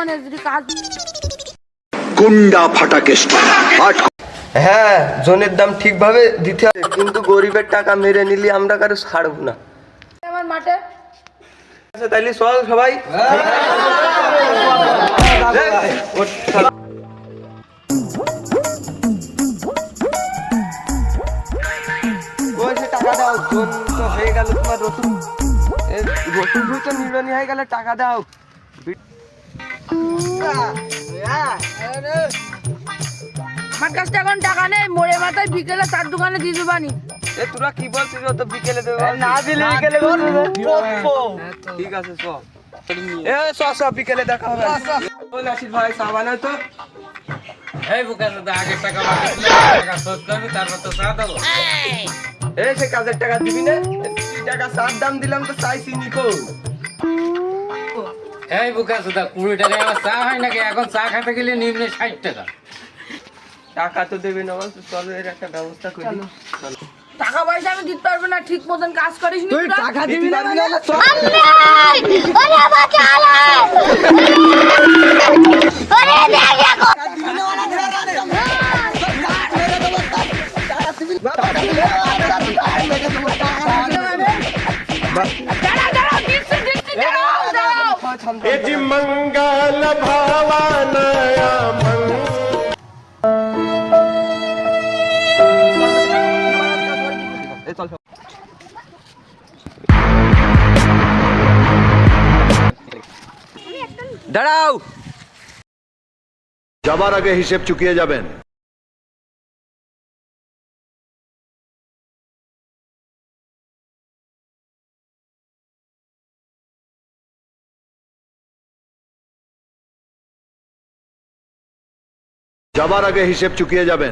ওখানে যদি কাজ গুন্ডা ফাটা কেষ্ট। হ্যাঁ, জনের দাম ঠিকভাবে দিতে হবে, কিন্তু গরিবের টাকা মেরে নিলি আমরা কারো ছাড়বো না। আমার মাঠে আচ্ছা তাইলে চল সবাই। ওই যে টাকা দাও, জন তো হয়ে গেল তোমার রসুন, রসুন তো নিড়নি হয়ে গেলে টাকা দাও। আমার কাছে এখন টাকা নেই, মোড়ে মাথায় বিকেলে চার দোকানে দিয়ে দেবানি। এ তোরা কি বলছিস, ও তো বিকেলে দেবে, না দিলে বিকেলে ঠিক আছে চ। এ চ চ, বিকেলে দেখা হবে। ওই নাসির ভাই চা বানাও তো। এই বুকা দাদা আগে টাকা বাকি টাকা শোধ করবি তারপর তো চা দেবো। এই সে কাজের টাকা দিবি না, কি টাকা চার দাম দিলাম তো চাইছি নিকো। এই বুকা দাদা 20 টাকায় আমার চা হয় নাকি? এখন চা খেতে গেলে নিম্নে 60 টাকা। টাকা তো দেবে না, বলছো চলো এর একটা ব্যবস্থা করি। টাকা পয়সা আমি দিতে পারবো না, ঠিক মতন কাজ করিস নি তোরা? টাকা দিবি না মানে চল। দাঁড়াও, দিচ্ছি, দাঁড়াও। यदि मंगल भावनया এই চল। দাঁড়াও, যাবার আগে হিসেব চুকিয়ে যাবেন। যাবার আগে হিসেব চুকিয়ে যাবেন।